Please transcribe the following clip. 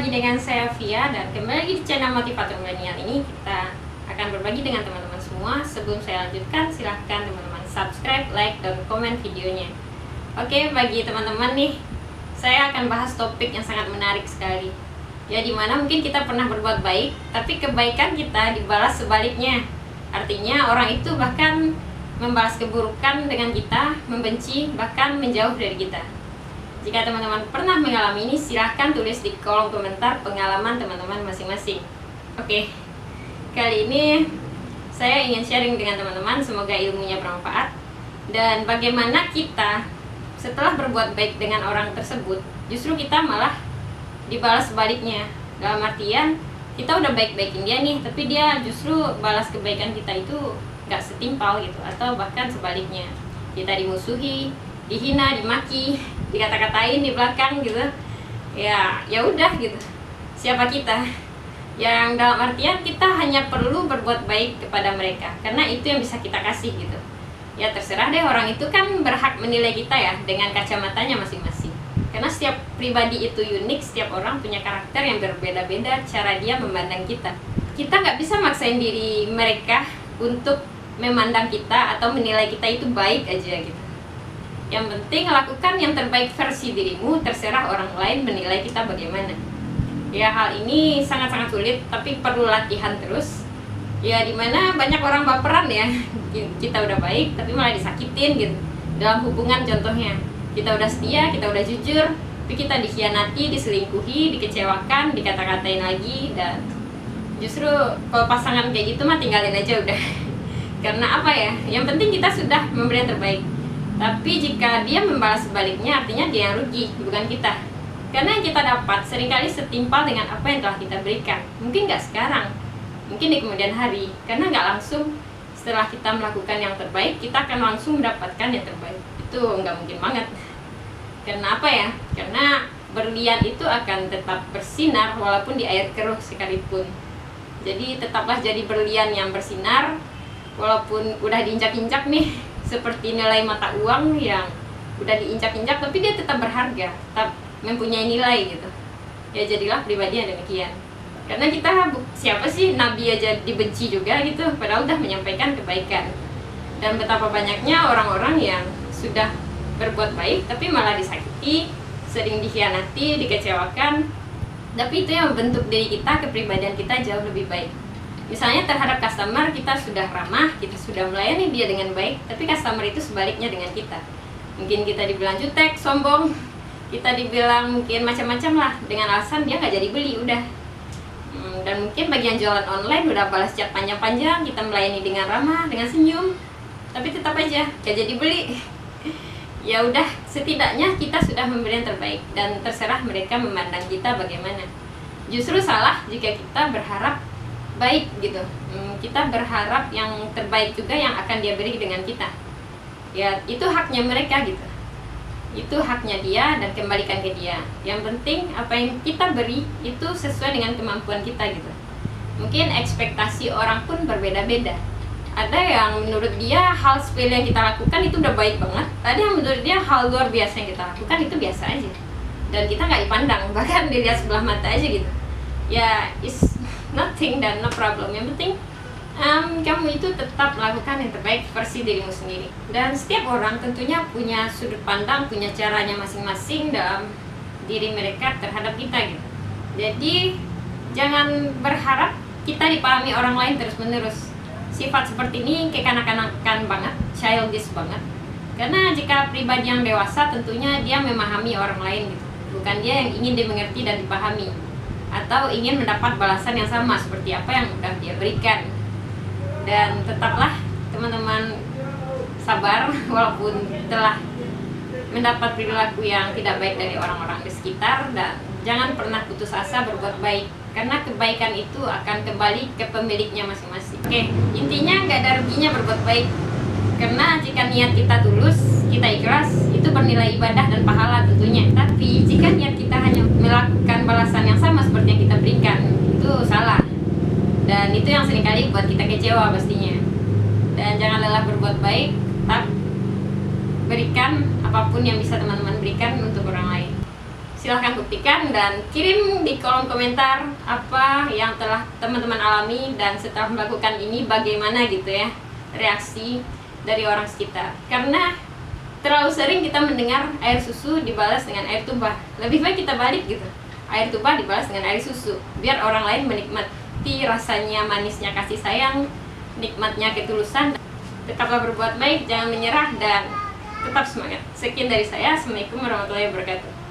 lagi dengan saya Via dan kembali lagi di channel Motivator Milenial ini. Kita akan berbagi dengan teman-teman semua. Sebelum saya lanjutkan, silahkan teman-teman subscribe, like, dan komen videonya. Oke, bagi teman-teman nih, saya akan bahas topik yang sangat menarik sekali. Ya, dimana mungkin kita pernah berbuat baik, tapi kebaikan kita dibalas sebaliknya. Artinya orang itu bahkan membalas keburukan dengan kita, membenci, bahkan menjauh dari kita. Jika teman-teman pernah mengalami ini, silahkan tulis di kolom komentar pengalaman teman-teman masing-masing. Oke, kali ini saya ingin sharing dengan teman-teman, semoga ilmunya bermanfaat. Dan bagaimana kita setelah berbuat baik dengan orang tersebut, justru kita malah dibalas sebaliknya. Dalam artian, kita udah baik-baikin dia nih, tapi dia justru balas kebaikan kita itu gak setimpal gitu. Atau bahkan sebaliknya, kita dimusuhi, dihina, dimaki, dikata-katain di belakang gitu. Ya udah gitu. Siapa kita? Yang dalam artian kita hanya perlu berbuat baik kepada mereka, karena itu yang bisa kita kasih gitu. Ya terserah deh, orang itu kan berhak menilai kita ya dengan kacamatanya masing-masing. Karena setiap pribadi itu unik, setiap orang punya karakter yang berbeda-beda cara dia memandang kita. Kita nggak bisa maksain diri mereka untuk memandang kita atau menilai kita itu baik aja gitu. Yang penting lakukan yang terbaik versi dirimu, terserah orang lain menilai kita bagaimana. Ya hal ini sangat-sangat sulit, tapi perlu latihan terus. Ya dimana banyak orang baperan ya, kita udah baik tapi malah disakitin gitu. Dalam hubungan contohnya, kita udah setia, kita udah jujur, tapi kita dikhianati, diselingkuhi, dikecewakan, dikata-katain lagi. Dan justru kalau pasangan kayak gitu mah tinggalin aja udah. Karena apa ya, yang penting kita sudah memberi yang terbaik. Tapi jika dia membalas sebaliknya, artinya dia yang rugi, bukan kita. Karena yang kita dapat seringkali setimpal dengan apa yang telah kita berikan. Mungkin nggak sekarang, mungkin di kemudian hari. Karena nggak langsung setelah kita melakukan yang terbaik, kita akan langsung mendapatkan yang terbaik. Itu nggak mungkin banget. Karena apa ya? Karena berlian itu akan tetap bersinar walaupun di air keruh sekalipun. Jadi tetaplah jadi berlian yang bersinar, walaupun udah diinjak-injak nih, seperti nilai mata uang yang udah diinjak-injak, tapi dia tetap berharga, tetap mempunyai nilai gitu. Ya jadilah pribadi yang demikian. Karena kita siapa sih, nabi aja dibenci juga gitu, padahal udah menyampaikan kebaikan. Dan betapa banyaknya orang-orang yang sudah berbuat baik tapi malah disakiti, sering dikhianati, dikecewakan. Tapi itu yang membentuk diri kita, kepribadian kita jauh lebih baik. Misalnya terhadap customer, kita sudah ramah, kita sudah melayani dia dengan baik, tapi customer itu sebaliknya dengan kita. Mungkin kita dibilang jutek, sombong, kita dibilang mungkin macam-macam lah, dengan alasan dia nggak jadi beli, udah. Dan mungkin bagi yang jualan online udah balas chat panjang-panjang, kita melayani dengan ramah, dengan senyum, tapi tetap aja nggak jadi beli. Ya udah, setidaknya kita sudah memberi yang terbaik, dan terserah mereka memandang kita bagaimana. Justru salah jika kita berharap baik gitu. Kita berharap yang terbaik juga yang akan dia beri dengan kita. Ya itu haknya mereka gitu. Itu haknya dia dan kembalikan ke dia. Yang penting apa yang kita beri itu sesuai dengan kemampuan kita gitu. Mungkin ekspektasi orang pun berbeda-beda. Ada yang menurut dia hal sepele yang kita lakukan itu udah baik banget. Ada yang menurut dia hal luar biasa yang kita lakukan itu biasa aja. Dan kita nggak dipandang, bahkan dilihat sebelah mata aja gitu. Ya is nothing dan no problem. Yang penting kamu itu tetap melakukan yang terbaik versi dirimu sendiri. Dan setiap orang tentunya punya sudut pandang, punya caranya masing-masing dalam diri mereka terhadap kita gitu. Jadi jangan berharap kita dipahami orang lain terus-menerus. Sifat seperti ini kekanak-kanakan banget, childish banget. Karena jika pribadi yang dewasa tentunya dia memahami orang lain gitu. Bukan dia yang ingin dimengerti dan dipahami, atau ingin mendapat balasan yang sama seperti apa yang sudah dia berikan. Dan tetaplah teman-teman sabar walaupun telah mendapat perilaku yang tidak baik dari orang-orang di sekitar. Dan jangan pernah putus asa berbuat baik, karena kebaikan itu akan kembali ke pemiliknya masing-masing. Oke, intinya nggak ada ruginya berbuat baik. Karena jika niat kita tulus, kita ikhlas, itu bernilai ibadah dan pahala tentunya. Tapi jika niat kita hanya melakukan balasan yang sama seperti yang kita berikan, itu salah. Dan itu yang seringkali buat kita kecewa pastinya. Dan jangan lelah berbuat baik, tetap berikan apapun yang bisa teman-teman berikan untuk orang lain. Silahkan buktikan dan kirim di kolom komentar apa yang telah teman-teman alami, dan setelah melakukan ini bagaimana gitu ya reaksi dari orang sekitar. Karena terlalu sering kita mendengar air susu dibalas dengan air tumpah. Lebih baik kita balik gitu, air tumpah dibalas dengan air susu, biar orang lain menikmati rasanya manisnya kasih sayang, nikmatnya ketulusan. Tetaplah berbuat baik, jangan menyerah, dan tetap semangat. Sekian dari saya. Assalamualaikum warahmatullahi wabarakatuh.